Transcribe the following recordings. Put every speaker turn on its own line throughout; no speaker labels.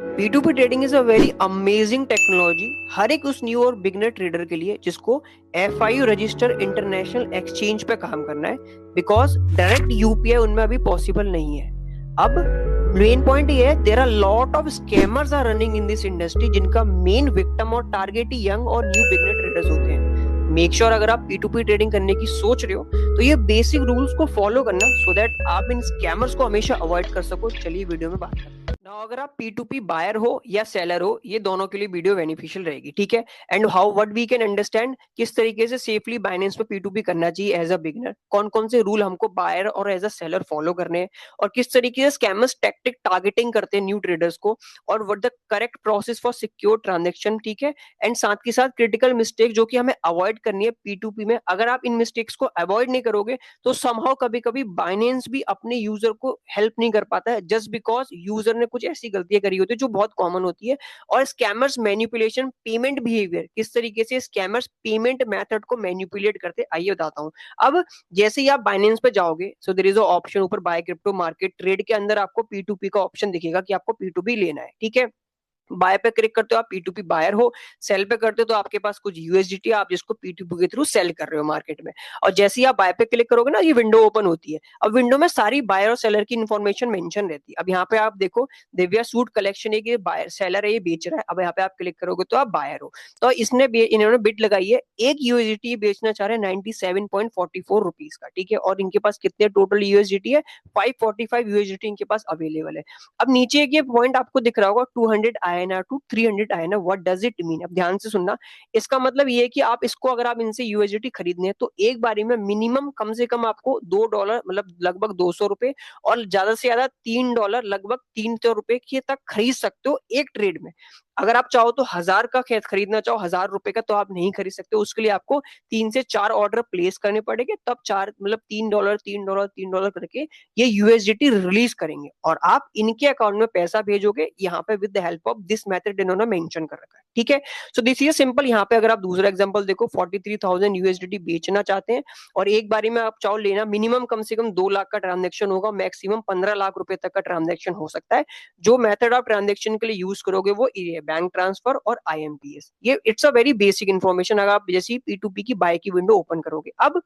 P2P trading is a very amazing technology हर एक उस न्यू और बिगनर ट्रेडर के लिए जिसको FIU रजिस्टर इंटरनेशनल एक्सचेंज पे काम करना है, बिकॉज डायरेक्ट यूपीआई उनमें अभी पॉसिबल नहीं है। अब मेन पॉइंट ये है, there are lot of scammers are running in this industry जिनका मेन विक्टिम और टारगेट ही यंग और न्यू बिगनर ट्रेडर्स होते हैं। मेक श्योर अगर आप P2P ट्रेडिंग करने की सोच रहे हो तो ये बेसिक रूल्स को फॉलो करना सो दैट आप इन स्कैमर्स को हमेशा अवॉइड कर सको। चलिए वीडियो में बात करते हैं। Now, अगर आप P2P बायर हो या सेलर हो, ये दोनों के लिए वीडियो बेनिफिशियल रहेगी, ठीक है। And how what we can understand किस तरीके से सेफली बाइनेंस पे P2P करना चाहिए एज अ बिगनर, कौन कौन से रूल हमको बायर और एज अ सेलर फॉलो करने हैं, और किस तरीके से स्कैमर्स टैक्टिक टारगेटिंग करते हैं न्यू ट्रेडर्स को, और what the correct process for secure transaction, ठीक है। एंड साथ के साथ क्रिटिकल मिस्टेक जो कि हमें अवॉइड करनी है P2P में। अगर आप इन मिस्टेक्स को अवॉइड नहीं करोगे तो समहाउ कभी कभी बाइनेंस भी अपने यूजर को हेल्प नहीं कर पाता है, जस्ट बिकॉज यूजर ने कुछ ऐसी गलतियां करी होती है जो बहुत कॉमन होती है। और स्कैमर्स मैनिपुलेशन पेमेंट बिहेवियर, किस तरीके से स्कैमर्स पेमेंट मेथड को मैनिपुलेट करते, आइए बताता हूँ। अब जैसे ही आप बाइनेंस पे जाओगे, so there is a option ऊपर बाय क्रिप्टो मार्केट ट्रेड के अंदर आपको P2P का ऑप्शन दिखेगा कि आपको P2P लेना है, ठीक है। बाय पे क्लिक करते हो आप P2P बायर हो, सेल पे करते हो तो आपके पास कुछ यूएसडीटी आप जिसको P2P के थ्रू सेल कर रहे हो मार्केट में। और जैसे ही आप बाय पे क्लिक करोगे ना, ये विंडो ओपन होती है। अब विंडो में सारी बायर और सेलर की इन्फॉर्मेशन मेंशन रहती है। अब यहाँ पे आप देखो, दिव्या सूट कलेक्शन है, कि बायर सेलर है, ये बेच रहा है। अब यहाँ पे आप क्लिक करोगे तो आप बायर हो। तो इन्होंने बिड लगाई है, एक यूएसडीटी बेचना चाह रहे हैं 97.44 रुपीज का, ठीक है। और इनके पास कितने टोटल यूएसडीटी है, 545 यूएसडीटी इनके पास अवेलेबल है। अब नीचे एक ये पॉइंट आपको दिख रहा होगा, 200 INR to 300 INR, what does it mean. अब ध्यान से सुनना, इसका मतलब ये है कि आप इसको अगर आप इनसे यूएसडीटी खरीदने हैं तो एक बारी में मिनिमम कम से कम आपको $2 मतलब लगभग 200 रुपए, और ज्यादा से ज्यादा $3 लगभग 300 रुपए के तक खरीद सकते हो एक ट्रेड में। अगर आप चाहो तो 1000 का खेत खरीदना चाहो, 1000 रुपए का, तो आप नहीं खरीद सकते। उसके लिए आपको 3 से 4 ऑर्डर प्लेस करने पड़ेंगे, तब चार मतलब $3 $3 $3 करके ये यूएसडीटी रिलीज करेंगे और आप इनके अकाउंट में पैसा भेजोगे यहाँ पे with the help of this method इन्होंने मेंशन कर रखा है, ठीक है। So this is simple. यहाँ पे अगर आप दूसरा एग्जांपल देखो, 43,000 यूएसडीटी बेचना चाहते हैं और एक बारी में आप चाहो लेना, मिनिमम कम से कम 2 लाख का ट्रांजेक्शन होगा, मैक्सिमम 15 लाख रुपए तक का ट्रांजेक्शन हो सकता है। जो मेथड आप ट्रांजेक्शन के लिए यूज करोगे वो ये बैंक ट्रांसफर और IMPS। ये it's a very basic information. अगर आप जैसी P2P की बाय की विंडो ओपन करोगे, अब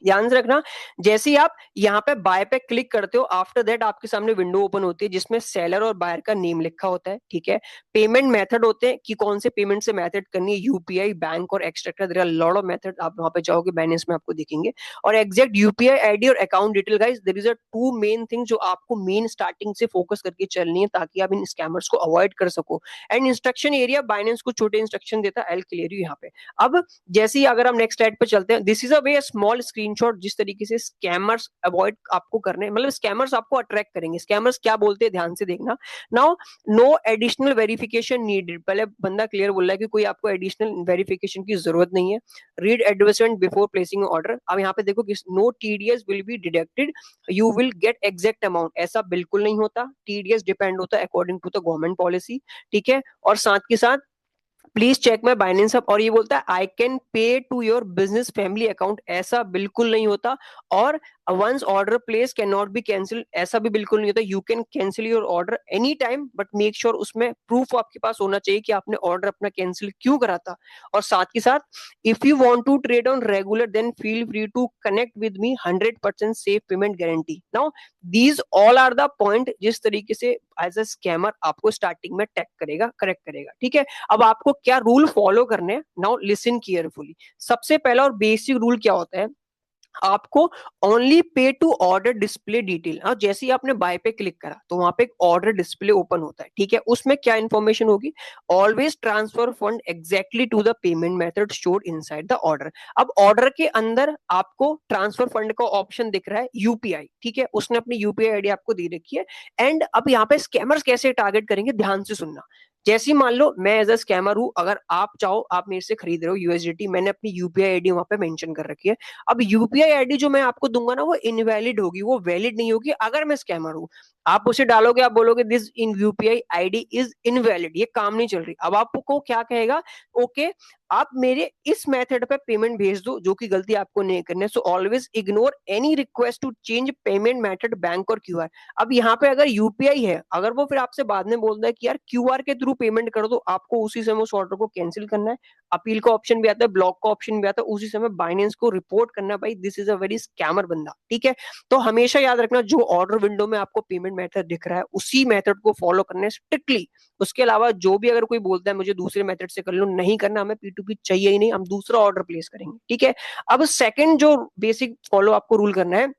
ध्यान से रखना, जैसे ही आप यहाँ पे बाय पे क्लिक करते हो, आफ्टर दैट आपके सामने विंडो ओपन होती है जिसमें सेलर और बायर का नेम लिखा होता है, ठीक है। पेमेंट मेथड होते हैं कि कौन से पेमेंट से मेथड करनी है, यूपीआई, बैंक और extra, there are lot of method. आप वहां पे जाओगे बाइनेंस में आपको दिखेंगे। और एग्जैक्ट यूपीआई आईडी और account detail, guys there is a two main thing जो आपको मेन स्टार्टिंग से फोकस करके चलनी है ताकि आप इन स्कैमर्स को अवॉइड कर सको। एंड इंस्ट्रक्शन एरिया, बाइनेंस को छोटे इंस्ट्रक्शन देता है, आई क्लियर यू यहाँ पे। अब जैसे ही अगर हम नेक्स्ट स्लाइड पे चलते हैं, this is a way small screenshot जिस तरीके से स्कैमर्स अवॉइड आपको करने, मतलब स्कैमर्स आपको अट्रैक्ट करेंगे। स्कैमर्स क्या बोलते हैं ध्यान से देखना। Now, no additional verification needed, पहले बंदा क्लियर बोल रहा है कि कोई आपको एडिशनल वेरिफिकेशन की जरूरत नहीं है। Read advertisement before placing order. अब यहाँ पे देखो कि no TDS will be deducted, you will get exact amount, ऐसा बिल्कुल नहीं होता। टीडीएस डिपेंड होता है according to the government policy, ठीक है। और साथ के साथ प्लीज चेक माई बाइनेंस अब, और ये बोलता है I can pay to your business family account, ऐसा बिल्कुल नहीं होता। और once order place can not be cancel, ऐसा भी बिल्कुल नहीं होता। You can cancel your order any time, but make sure उसमें प्रूफ आपके पास होना चाहिए कि आपने ऑर्डर अपना कैंसिल क्यों करा था। और साथ के साथ, if you want to trade on regular then feel free to connect with me, 100% safe payment guarantee. Now these all are the point जिस तरीके से एज अ स्कैमर आपको स्टार्टिंग में टैग करेगा, करेक्ट करेगा, ठीक है। अब आपको क्या रूल फॉलो करने हैं, नाउ लिसन केयरफुली। सबसे पहला और बेसिक रूल क्या होता है, आपको only pay to order display detail. और जैसे ही आपने बाय पे क्लिक करा तो वहां पे एक ऑर्डर डिस्प्ले ओपन होता है, ठीक है। उसमें क्या इंफॉर्मेशन होगी, always transfer fund exactly to the payment method stored inside the order. अब ऑर्डर के अंदर आपको ट्रांसफर फंड का ऑप्शन दिख रहा है यूपीआई, ठीक है। उसने अपनी यूपीआई आईडी आपको दे रखी है। एंड अब यहाँ पे स्कैमर्स कैसे टारगेट करेंगे, ध्यान से सुनना। जैसे मान लो मैं एज अ स्कैमर हूं, अगर आप चाहो आप मेरे से खरीद रहे हो यूएसडीटी, मैंने अपनी यूपीआई आईडी वहां पे मेंशन कर रखी है। अब यूपीआई आईडी जो मैं आपको दूंगा ना, वो इनवैलिड होगी, वो वैलिड नहीं होगी अगर मैं स्कैमर हूं। आप उसे डालोगे, आप बोलोगे this in UPI ID is invalid, ये काम नहीं चल रही। अब आपको क्या कहेगा, ओके आप मेरे इस मेथड पे पेमेंट भेज दो, जो कि गलती आपको नहीं करनी है। So always ignore any request to change payment method, bank और क्यूआर। अब यहाँ पे अगर यूपीआई है, अगर वो फिर आपसे बाद में बोलता है कि यार क्यूआर के थ्रू पेमेंट कर दो, आपको उसी समय उस ऑर्डर को कैंसिल करना है। अपील का ऑप्शन भी आता है, ब्लॉक का ऑप्शन भी आता है, उसी समय बाइनेंस को रिपोर्ट करना है, भाई this is a very scammer बंदा, ठीक है। तो हमेशा याद रखना, जो ऑर्डर विंडो में आपको पेमेंट मेथड दिख रहा है उसी मेथड को फॉलो करना है स्ट्रिक्टली। उसके अलावा जो भी अगर कोई बोलता है मुझे दूसरे मेथड से कर लो, नहीं करना, हमें पी2पी चाहिए ही नहीं, हम दूसरा ऑर्डर प्लेस करेंगे, ठीक है। अब सेकंड जो बेसिक फॉलो आपको रूल करना है,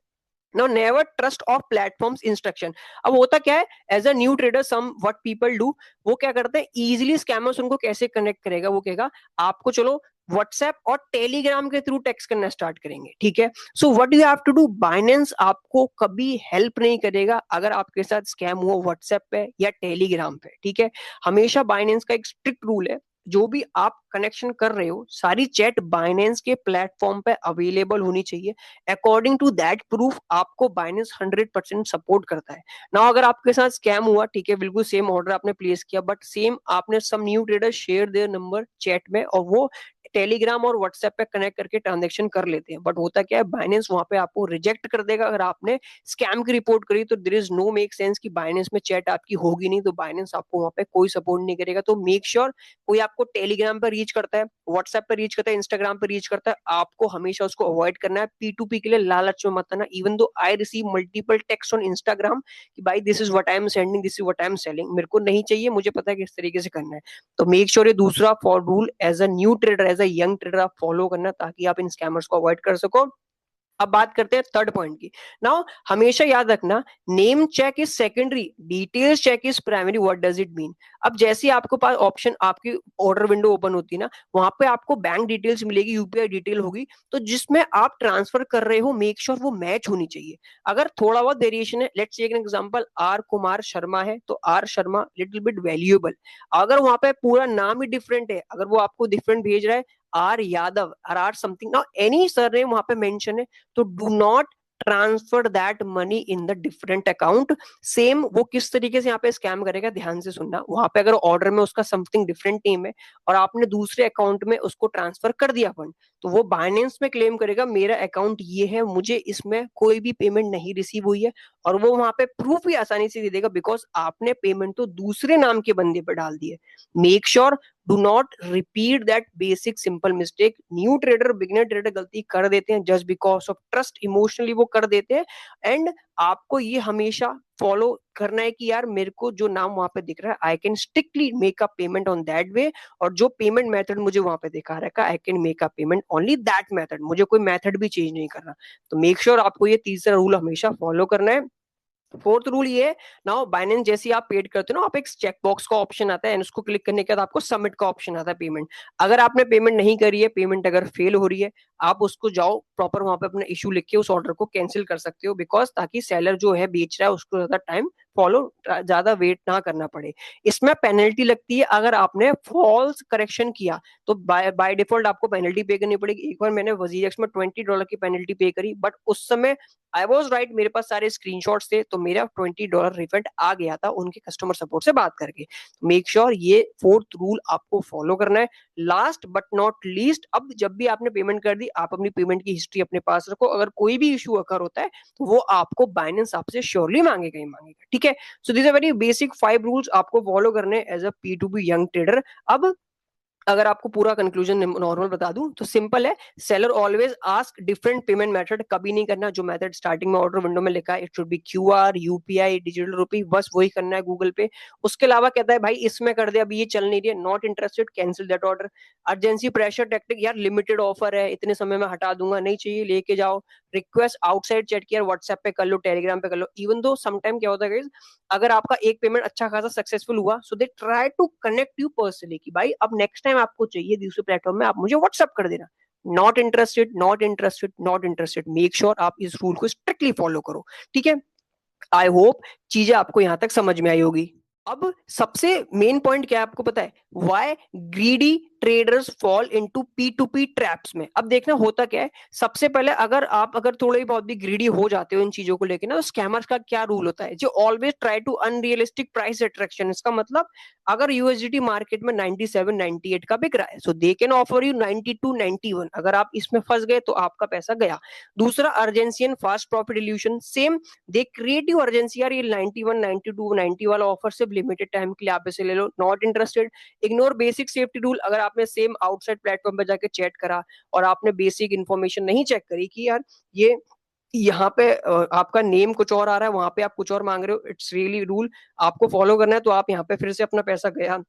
no never trust of platforms instruction. अब होता क्या है, as a new trader some what people do, वो क्या करते हैं, इजीली स्कैमर्स उनको कैसे कनेक्ट करेगा, वो कहेगा आपको चलो व्हाट्सएप और टेलीग्राम के थ्रू टेक्स्ट करना स्टार्ट करेंगे, ठीक है। So what you have to do, Binance आपको कभी हेल्प नहीं करेगा अगर आपके साथ स्कैम हुआ व्हाट्सएप पे या टेलीग्राम पे, ठीक है। हमेशा बाइनेंस का एक स्ट्रिक्ट रूल है, जो भी आप कनेक्शन कर रहे हो सारी चैट बाइनेंस के प्लेटफॉर्म पे अवेलेबल होनी चाहिए। अकॉर्डिंग टू दैट प्रूफ आपको बाइनेंस 100% सपोर्ट करता है ना। अगर आपके साथ स्कैम हुआ, ठीक है, बिल्कुल सेम ऑर्डर आपने प्लेस किया, बट सेम आपने some new trader share their number chat में, और वो टेलीग्राम और व्हाट्सएप पे कनेक्ट करके ट्रांजेक्शन कर लेते हैं, बट होता क्या है, बाइनेंस वहां पे आपको रिजेक्ट कर देगा अगर आपने स्कैम की रिपोर्ट करी। तो there is no make sense कि बाइनेंस में चैट आपकी होगी नहीं, तो बाइनेंस आपको वहां पे कोई सपोर्ट नहीं करेगा। तो मेक श्योर कोई आपको टेलीग्राम पर रीच करता है, व्हाट्सएप पर रीच करता है, इंस्टाग्राम पर रीच करता है, आपको हमेशा उसको अवॉइड करना है। पी2पी के लिए लालच में मत आना। Even though I receive multiple text on Instagram कि भाई this is what I am sending, this is what I am selling, मेरे को नहीं चाहिए, मुझे पता है किस तरीके से करना है। तो मेक श्योर ये दूसरा four rule as a new trader, as a young trader आप फॉलो करना, ताकि आप इन स्कैमर्स को अवॉइड कर सको। अब बात करते हैं थर्ड पॉइंट की। नाउ हमेशा याद रखना, name check is secondary, details check is primary. What does it mean, अब जैसे आपके पास ऑप्शन, आपकी ऑर्डर विंडो ओपन होती है ना, वहां पे आपको बैंक डिटेल्स मिलेगी, यूपीआई डिटेल होगी, तो जिसमें आप ट्रांसफर कर रहे हो मेक श्योर वो मैच होनी चाहिए। अगर थोड़ा बहुत वेरिएशन है, let's take an example, R Kumar Sharma है तो R Sharma little bit valuable. अगर वहां पे पूरा नाम ही डिफरेंट है, अगर वो आपको डिफरेंट भेज रहा है, R Yadav or something, now any surname वहां पे मेंशन है, तो do not transfer that money in the different account. Same वो किस तरीके से यहाँ पे स्कैम करेगा, ध्यान से सुनना। वहां पे अगर ऑर्डर में उसका समथिंग डिफरेंट नेम है और आपने दूसरे अकाउंट में उसको ट्रांसफर कर दिया फंड, तो वो बाइनेंस में क्लेम करेगा मेरा अकाउंट ये है, मुझे इसमें कोई भी पेमेंट नहीं रिसीव हुई है, और वो वहां पे प्रूफ भी आसानी से दे देगा, बिकॉज आपने पेमेंट तो दूसरे नाम के बंदे पे डाल दी है। Make sure do not repeat that basic simple mistake. New trader, beginner trader गलती कर देते हैं just because of trust, emotionally वो कर देते हैं। एंड आपको ये हमेशा फॉलो करना है कि यार मेरे को जो नाम वहां पे दिख रहा है, I can strictly make a payment on that way, और जो पेमेंट मेथड मुझे वहां पे दिखा रखा है, I can make a payment only that method, मुझे कोई मेथड भी चेंज नहीं करना। तो मेक श्योर आपको ये तीसरा रूल हमेशा फॉलो करना है। फोर्थ रूल ये है, नाउ बाइनेंस जैसे आप पेड करते हो ना, आप एक चेक बॉक्स का ऑप्शन आता है, उसको क्लिक करने के बाद आपको सबमिट का ऑप्शन आता है पेमेंट। अगर आपने पेमेंट नहीं करी है, पेमेंट अगर फेल हो रही है, आप उसको जाओ प्रॉपर वहां पे अपना इशू लिख के उस ऑर्डर को कैंसिल कर सकते हो, बिकॉज ताकि सेलर जो है बेच रहा है उसको ज्यादा टाइम फॉलो, ज्यादा वेट ना करना पड़े। इसमें पेनल्टी लगती है अगर आपने फॉल्स करेक्शन किया, तो बाय डिफॉल्ट आपको पेनल्टी पे करनी पड़ेगी। एक बार मैंने वजीरेक्स में $20 की पेनल्टी पे करी, बट उस समय आई वॉज राइट, मेरे पास सारे स्क्रीनशॉट्स थे, तो मेरा $20 रिफंड आ गया था उनके कस्टमर सपोर्ट से बात करके। मेक श्योर ये फोर्थ रूल आपको फॉलो करना है। लास्ट बट नॉट लीस्ट, अब जब भी आपने पेमेंट कर दी, आप अपनी पेमेंट की हिस्ट्री अपने पास रखो, अगर कोई भी इशू अकर होता है तो वो आपको बाइनेंस आपसे श्योरली मांगेगा ही मांगेगा, ठीक है। So this are very basic 5 rules आपको फॉलो करने as a P2P young trader. अब अगर आपको पूरा कंक्लूजन नॉर्मल बता दूं तो सिंपल है, seller always ask different payment method, कभी नहीं करना जो मेथड स्टार्टिंग में ऑर्डर विंडो में लिखा है, it should be QR, UPI, digital rupee, बस वही करना है गूगल पे। उसके अलावा कहता है भाई इसमें कर दे, अभी ये चल नहीं रही है, not interested, cancel that order. Urgency pressure tactic, यार लिमिटेड ऑफर है, इतने समय में हटा दूंगा, नहीं चाहिए लेके जाओ। रिक्वेस्ट आउटसाइड चैट किया, व्हाट्सएप पे कर लो, टेलीग्राम पे कर लो। इवन दो समटाइम क्या होता है guys, अगर आपका एक पेमेंट अच्छा खासा सक्सेसफुल हुआ, so they try to connect you personally कि भाई अब नेक्स्ट टाइम आपको चाहिए दूसरे प्लेटफॉर्म में, आप मुझे व्हाट्सअप कर देना। Not interested, not interested, not interested. Make sure आप इस रूल को स्ट्रिक्टली फॉलो करो, ठीक है। आई होप चीजें आपको यहां तक समझ में आई होगी। अब सबसे मेन पॉइंट क्या है आपको पता है, why greedy traders fall into P2P traps में। अब देखना होता क्या है, सबसे पहले अगर थोड़े बहुत भी ग्रीडी हो जाते हो इन चीजों को लेके ना, तो स्कैमर्स का क्या रूल होता है, जो always try to unrealistic price attraction. इसका मतलब अगर यूएसडीटी मार्केट में 97 98 का बिक रहा है, सो दे कैन ऑफर यू 92 91। अगर आप इसमें फंस गए तो आपका पैसा गया। दूसरा, urgency and fast profit evolution. Same, they create you urgency, यार ये 91 92 90 वाला ऑफर सिर्फ लिमिटेड टाइम के लिए आप इसे ले लो, not interested. Ignore basic safety rule. अगर आपने सेम आउटसाइड प्लेटफॉर्म पे जाके चेक करा और आपने बेसिक इन्फॉर्मेशन नहीं चेक करी कि यार ये यहाँ पे आपका नेम कुछ और आ रहा है, वहां पे आप कुछ और मांग रहे हो, इट्स रियली रूल आपको फॉलो करना है, तो आप यहाँ पे फिर से अपना पैसा गया।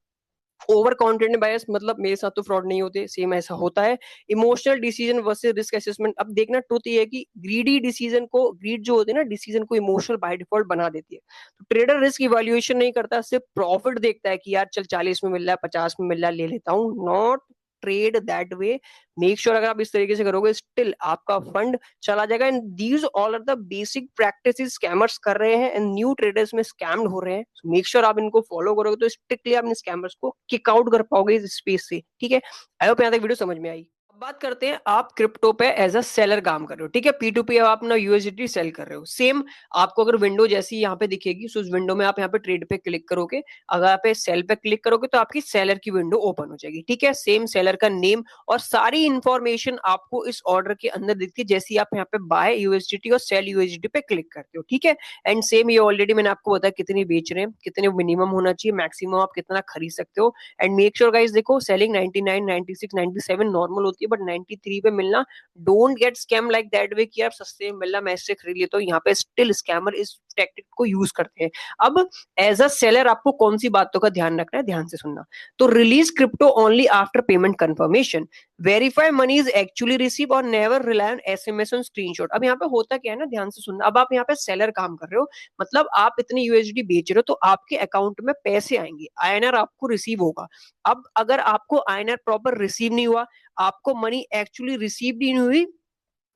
ओवर कॉन्फिडेंट बायस, मतलब मेरे साथ तो फ्रॉड नहीं होते, सेम ऐसा होता है। Emotional decision versus risk assessment. अब देखना ट्रुथ ये है कि ग्रीडी डिसीजन को, ग्रीड जो होती है ना डिसीजन को, इमोशनल बाय डिफॉल्ट बना देती है। तो ट्रेडर रिस्क इवैल्यूएशन नहीं करता, सिर्फ प्रॉफिट देखता है कि यार चल 40 में मिल रहा है, 50 में मिल रहा है, ले लेता हूँ। Not trade that way. Make sure अगर आप इस तरीके से करोगे, स्टिल आपका फंड चला जाएगा। And these all are the basic practices scammers कर रहे हैं एंड न्यू ट्रेडर्स में स्कैम्ड हो रहे हैं। मेक श्योर आप इनको फॉलो करोगे तो स्ट्रिक्टली आप इन स्कैमर्स को किक आउट कर पाओगे इस स्पेस से। ठीक है, आई होप यहाँ तक वीडियो समझ में आई। अब बात करते हैं, आप क्रिप्टो पे एज अ सेलर काम कर रहे हो, ठीक है, P2P आप अपना यूएसडीटी सेल कर रहे हो। सेम आपको अगर विंडो जैसी यहाँ पे दिखेगी, सो उस विंडो में आप यहाँ पे ट्रेड पे क्लिक करोगे। अगर आप सेल पे क्लिक करोगे तो आपकी सेलर की विंडो ओपन हो जाएगी। ठीक है, सेम सेलर का नेम और सारी इंफॉर्मेशन आपको इस ऑर्डर के अंदर दिखती है, जैसे आप यहाँ पे बाय यूएसडीटी और सेल यूएसडीटी पे क्लिक करते हो। ठीक है, एंड सेम ये ऑलरेडी मैंने आपको बताया कितनी बेच रहे हैं, कितने मिनिमम होना चाहिए, मैक्सिमम आप कितना खरीद सकते हो। एंड मेक श्योर गाइस, देखो सेलिंग 99 96 97 नॉर्मल होती है, बट 93 पे मिलना, don't get scam like that way कि यार सस्ते में मिल रहा मैं इससे खरीद लेता हूँ। यहाँ पे स्टिल स्कैमर इस टेक्निक को यूज करते हैं। अब एज अ सेलर आपको कौन सी बातों का ध्यान रखना है, ध्यान से सुनना। तो release crypto only after payment confirmation, verify money is actually receive और never rely on SMS on screenshot. अब यहाँ पे होता क्या है ना, ध्यान से सुनना। अब आप यहाँ पे सेलर काम कर रहे हो, मतलब आप इतनी यूएसडी बेच रहे हो, तो आपके अकाउंट में पैसे आएंगे, आईएनआर आपको रिसीव होगा। अब अगर आपको आईएनआर प्रॉपर रिसीव नहीं हुआ, आपको मनी एक्चुअली रिसीव नहीं हुई,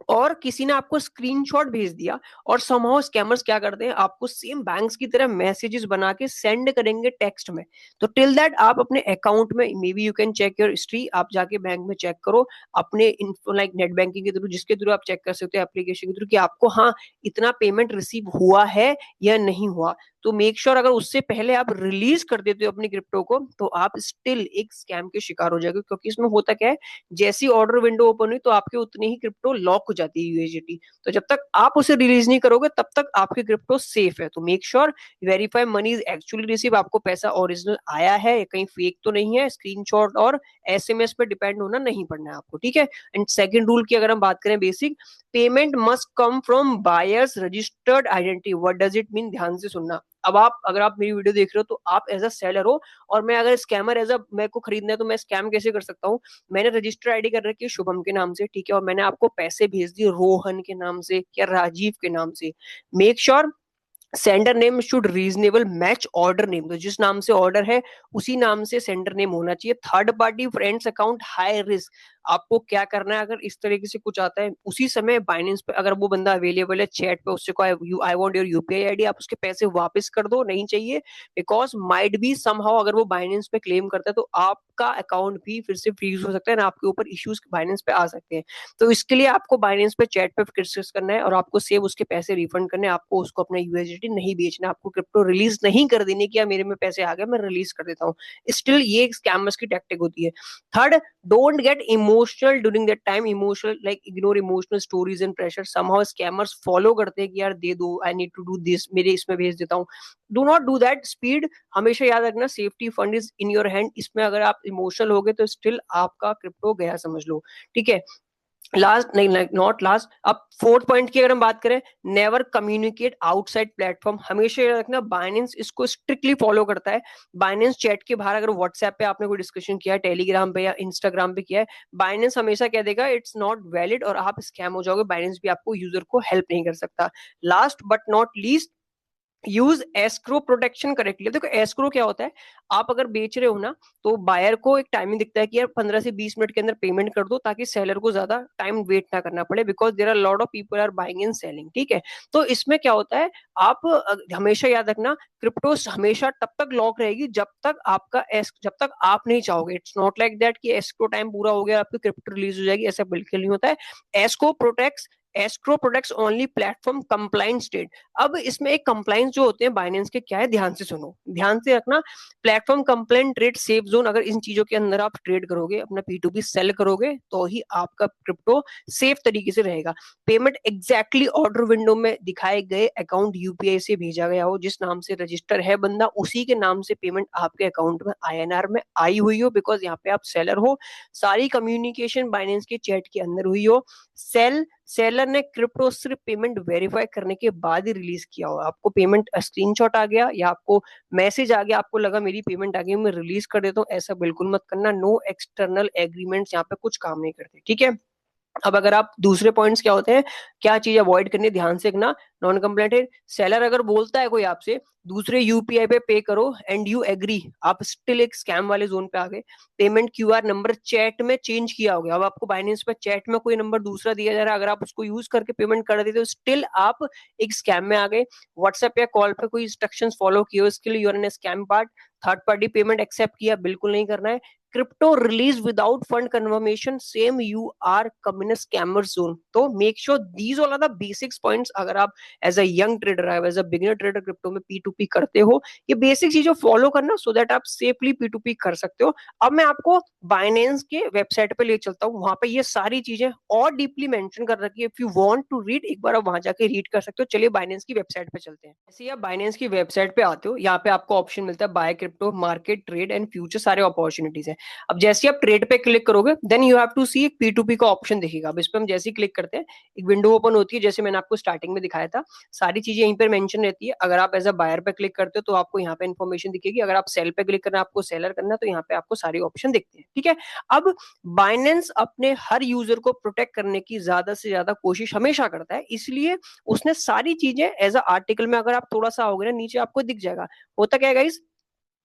और किसी ने आपको स्क्रीनशॉट भेज दिया, और समहाउ स्कैमर्स क्या करते हैं, आपको सेम बैंक्स की तरह मैसेजेस बना के सेंड करेंगे टेक्स्ट में। तो टिल दैट आप अपने अकाउंट में, maybe you can check your history, आप जाके बैंक में चेक करो अपने लाइक नेट बैंकिंग के थ्रू, जिसके थ्रू आप चेक कर सकते हो, एप्लीकेशन के थ्रू, कि आपको हाँ इतना पेमेंट रिसीव हुआ है या नहीं हुआ। तो मेक श्योर अगर उससे पहले आप रिलीज कर देते हो अपनी क्रिप्टो को, तो आप स्टिल एक स्कैम के शिकार हो जाएंगे। क्योंकि इसमें होता क्या है, जैसी ऑर्डर विंडो ओपन हुई तो आपके उतने ही क्रिप्टो लॉक हो जाती है यूएसडीटी। तो जब तक आप उसे रिलीज नहीं करोगे तब तक आपकी क्रिप्टो सेफ है। तो make sure verify money is actually receive, आपको पैसा ओरिजिनल आया है, कहीं फेक तो नहीं है। स्क्रीनशॉट और एसएमएस पे डिपेंड होना नहीं पड़ना है आपको। ठीक है, एंड सेकंड रूल की अगर हम बात करें, basic, payment must come from buyers registered identity. What does it mean, ध्यान से सुनना। अब आप, अगर आप मेरी वीडियो देख रहे हो तो आप एज अ सेलर हो, और मैं अगर स्कैमर एज अ, मेरे को खरीदना है, तो मैं स्कैम कैसे कर सकता हूँ। मैंने रजिस्टर आईडी कर रखी है शुभम के नाम से, ठीक है, और मैंने आपको पैसे भेज दिए रोहन के नाम से या राजीव के नाम से। Make sure sender name should reasonable match order name. तो जिस नाम से ऑर्डर है उसी नाम से सेंडर नेम होना चाहिए। Third party friends account high risk. आपको क्या करना है, अगर इस तरीके से कुछ आता है, उसी समय बाइनेंस पे अगर वो बंदा अवेलेबल है चैट पे, उससे को I want your UPI ID, आप उसके पैसे वापस कर दो, नहीं चाहिए। बिकॉज माइट बी समहाउ अगर वो बाइनेंस पे क्लेम करता है तो आपका अकाउंट भी फिर से फ्रीज हो सकता है ना, आपके ऊपर इश्यूज बाइनेंस पे आ सकते हैं। तो इसके लिए आपको बाइनेंस पे चैट पे डिस्कस करना है, और आपको सेव उसके पैसे रिफंड करने, आपको उसको अपना यूएसडीटी नहीं बेचना, आपको क्रिप्टो रिलीज नहीं कर देनी कि मेरे में पैसे आ गए मैं रिलीज कर देता हूँ। स्टिल ये एक स्कैमर्स की टैक्टिक होती है। Third, don't get emotional during that time. Emotional like ignore emotional stories and pressure. Somehow scammers follow करते हैं कि यार दे दो, I need to do this, मेरे इसमें भेज देता हूँ। Do not do that. Speed हमेशा याद रखना, safety fund is in your hand. इसमें अगर आप इमोशनल हो गए तो स्टिल आपका क्रिप्टो गया समझ लो। ठीक है, लास्ट नहीं, नॉट लास्ट, अब फोर्थ पॉइंट की अगर हम बात करें, नेवर कम्युनिकेट आउटसाइड प्लेटफॉर्म। हमेशा याद रखना, बाइनेंस इसको स्ट्रिक्टली फॉलो करता है। बाइनेंस चैट के बाहर अगर व्हाट्सएप पे आपने कोई डिस्कशन किया है, टेलीग्राम पे या इंस्टाग्राम पे किया है, बाइनेंस हमेशा कह देगा इट्स नॉट वैलिड, और आप स्कैम हो जाओगे। बाइनेंस भी आपको यूजर को हेल्प नहीं कर सकता। Last but not least, use escrow protection correctly. देखो एस्क्रो क्या होता है, आप अगर बेच रहे हो ना, तो बायर को एक टाइमिंग दिखता है कि यार 15 से 20 मिनट के अंदर पेमेंट कर दो, ताकि सेलर को ज्यादा टाइम वेट ना करना पड़े, because there are lot of people are buying and selling. ठीक है, तो इसमें क्या होता है, आप हमेशा याद रखना, क्रिप्टो हमेशा तब तक लॉक रहेगी जब तक जब तक आप नहीं चाहोगे। इट्स नॉट लाइक दैट कि एस्क्रो टाइम पूरा हो गया आपकी क्रिप्टो रिलीज हो जाएगी, ऐसा बिल्कुल नहीं होता है। Escrow protects escrow protects only platform complaint state. अब इसमें एक कंप्लाइंस जो होते हैं बाइनेंस के क्या है, ध्यान से सुनो, ध्यान से रखना। Platform complaint trade safe zone, अगर इन चीजों के अंदर आप ट्रेड करोगे, अपना P2P सेल करोगे, तो ही आपका क्रिप्टो सेफ तरीके से रहेगा। पेमेंट एग्जैक्टली ऑर्डर विंडो में दिखाए गए अकाउंट यूपीआई से भेजा गया हो, जिस नाम से रजिस्टर है बंदा, उसी के नाम से पेमेंट आपके अकाउंट में INR में आई हुई हो, बिकॉज यहाँ पे आप सेलर हो। सारी कम्युनिकेशन बाइनेंस के चैट के अंदर हुई हो। सेलर ने क्रिप्टो सिर्फ पेमेंट वेरीफाई करने के बाद ही रिलीज किया हो। आपको पेमेंट स्क्रीनशॉट आ गया या आपको मैसेज आ गया, आपको लगा मेरी पेमेंट आ गई मैं रिलीज कर देता हूँ, ऐसा बिल्कुल मत करना। नो एक्सटर्नल एग्रीमेंट्स यहाँ पे कुछ काम नहीं करते। ठीक है, अब अगर आप दूसरे पॉइंट्स क्या होते हैं, क्या चीज अवॉइड करनी है, ध्यान से रखना। नॉन कंप्लेंटेड सेलर अगर बोलता है कोई आपसे दूसरे यूपीआई पे पे करो एंड यू एग्री, आप स्टिल एक स्कैम वाले जोन पे आ गए। पेमेंट क्यूआर नंबर चैट में चेंज किया हो गया, अब आपको बाइनेंस पे चैट में कोई नंबर दूसरा दिया जा रहा है, अगर आप उसको यूज करके पेमेंट कर देते हो, स्टिल आप एक स्कैम में आ गए। व्हाट्सएप या कॉल पे कोई इंस्ट्रक्शन फॉलो किए हो, इसके लिए you're an scam part. Third party payment accept किया, बिल्कुल नहीं करना है। Crypto release without fund confirmation, same you are come in scammer zone. तो make sure these all are the basics points, अगर आप as a young trader, as a beginner trader crypto में P2P करते हो, ये बेसिक चीजों follow करना, so that आप सेफली P2P कर सकते हो। अब मैं आपको बाइनेंस के वेबसाइट पे ले चलता हूँ, वहां पे ये सारी चीजें और डीपली मेंशन कर रखी है। If you want to read, एक बार आप वहां जाके रीड कर सकते हो। चलिए बाइनेंस की वेबसाइट पे चलते हैं। ऐसे ही आप बाइनेंस की वेबसाइट पे आते हो, यहाँ पे आपको ऑप्शन मिलता है buy crypto, market, trade and future, सारे अपॉर्चुनिटीज है। अब जैसे आप ट्रेड पे क्लिक करोगे, then you have to see एक P2P का ऑप्शन दिखेगा। अब इस पे हम जैसे ही क्लिक करते हैं, एक विंडो ओपन होती है, जैसे मैंने आपको स्टार्टिंग में दिखाया था। सारी चीजें यहीं पर मेंशन रहती है। अगर आप एज अ बायर पे क्लिक करते हो तो आपको यहाँ पे इन्फॉर्मेशन दिखेगी, अगर आप सेल पे क्लिक करना, आपको सेलर करना, तो यहाँ पे आपको सारे ऑप्शन दिखते हैं। ठीक है, अब बाइनेंस अपने हर यूजर को प्रोटेक्ट करने की ज्यादा से ज्यादा कोशिश हमेशा करता है, इसलिए उसने सारी चीजें एज अ आर्टिकल में, अगर आप थोड़ा सा आओगे ना नीचे, आपको दिख जाएगा। होता क्या है गाइस,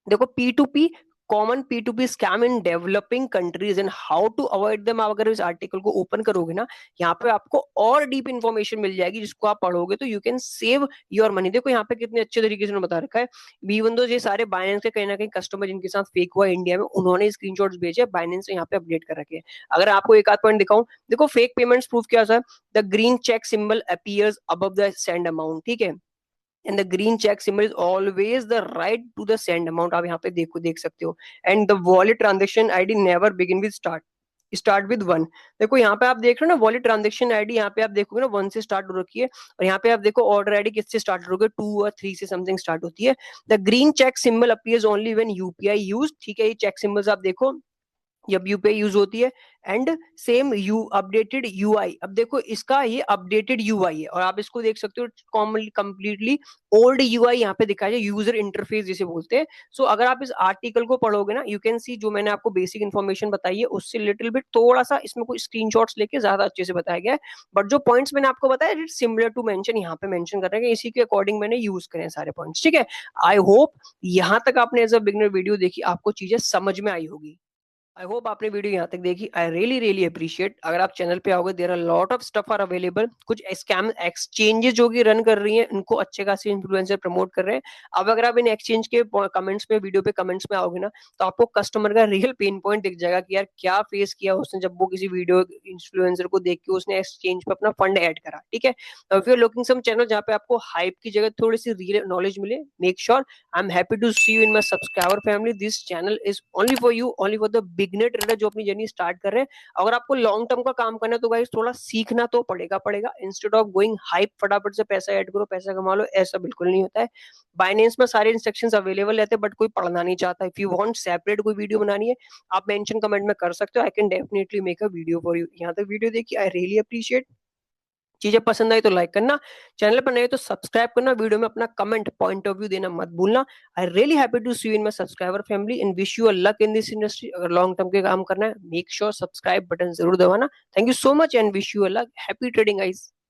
देखो P2P, common P2P scam in developing countries and how to avoid them. आप अगर इस आर्टिकल को ओपन करोगे ना, यहाँ पे आपको और डीप इंफॉर्मेशन मिल जाएगी, जिसको आप पढ़ोगे तो you can save your money. देखो यहाँ पे कितने अच्छे तरीके से बता रखा है। इवन दो ये सारे बाइनेंस के कहीं ना कहीं कस्टमर जिनके साथ फेक हुआ इंडिया में, उन्होंने स्क्रीनशॉट्स भेजे, बाइनेंस ने यहाँ पे अपडेट कर रखे हैं। अगर आपको एक आध पॉइंट दिखाऊं, देखो फेक पेमेंट्स प्रूफ क्या है, the green check symbol appears above the send amount. ठीक है, and the green check symbol is always the right to the send amount, आप यहाँ पे देख सकते हो। And the wallet transaction ID never begin with start with one. देखो यहाँ पे आप देख रहे हो ना, वॉलेट ट्रांजेक्शन आईडी यहाँ पे आप देखोगे ना 1 से स्टार्ट हो रखी है, और यहाँ पे आप देखो ऑर्डर आईडी किससे स्टार्ट हो रही है, 2 और 3 से समथिंग स्टार्ट होती है। The green check symbol appears only when UPI use. ठीक है, ये चेक सिंबल्स आप देखो जब यूपीआई यूज होती है। And same you updated UI, अब देखो इसका ये अपडेटेड यूआई है, और आप इसको देख सकते हो कॉमनली कंप्लीटली ओल्ड यूआई यहाँ पे दिखाया है, यूजर इंटरफेस जिसे बोलते हैं। सो अगर आप इस आर्टिकल को पढ़ोगे ना, यू कैन सी जो मैंने आपको बेसिक इन्फॉर्मेशन बताई है, उससे लिटिल बिट थोड़ा सा इसमें कोई स्क्रीनशॉट्स लेके ज्यादा अच्छे से बताया गया है। बट जो पॉइंट्स मैंने आपको बताया, इट सिमिलर टू मेंशन, यहाँ पे मेंशन कर रहे हैं, इसी के अकॉर्डिंग मैंने यूज करे सारे पॉइंट्स। ठीक है, आई होप यहाँ तक आपने एज अ बिगनर वीडियो देखी, आपको चीजें समझ में आई होगी। आई होप आपने वीडियो यहाँ तक देखी। I really really appreciate. अगर आप चैनल पे आओगे, there are lot of stuff are available. कुछ स्कैम एक्सचेंजेस जो कि रन कर रही हैं, उनको अच्छे खासे इन्फ्लुएंसर प्रमोट कर रहे हैं। अब अगर आप इन एक्सचेंज के कमेंट्स में, वीडियो पे कमेंट्स में आओगे ना, तो आपको कस्टमर का रियल पेन पॉइंट दिख जाएगा कि यार क्या फेस किया उसने, जब वो किसी वीडियो इन्फ्लुएंसर को देख के उसने एक्सचेंज पे अपना फंड ऐड करा। ठीक है, if you are looking some channel जहाँ पे आपको हाइप की जगह थोड़ी सी रियल नॉलेज मिले, make sure I am happy to see you in my subscriber family. This channel is only for you, only for the beginner trader जो अपनी जर्नी स्टार्ट कर रहे हैं। अगर आपको लॉन्ग टर्म का काम करना है, तो गाइस थोड़ा सीखना तो पड़ेगा। इंस्टेड ऑफ गोइंग हाइप, फटाफट से पैसा ऐड करो, पैसा कमा लो, ऐसा बिल्कुल नहीं होता है। बाइनेंस में सारे इंस्ट्रक्शंस अवेलेबल रहते हैं, बट कोई पढ़ना नहीं चाहता। इफ यू वांट सेपरेट कोई वीडियो बनानी है, आप मेंशन कमेंट में कर सकते हो, I can definitely make a video for you. यहाँ तक वीडियो देखी, आई रियली अप्रिशिएट। चीजें पसंद आई तो लाइक करना, चैनल पर नए तो सब्सक्राइब करना, वीडियो में अपना कमेंट पॉइंट ऑफ व्यू देना मत भूलना। I really happy to see you in my subscriber family and wish you a luck in this industry. अगर लॉन्ग टर्म के काम करना है, मेक श्योर सब्सक्राइब बटन जरूर दबाना। Thank you so much and wish you a luck. Happy trading guys.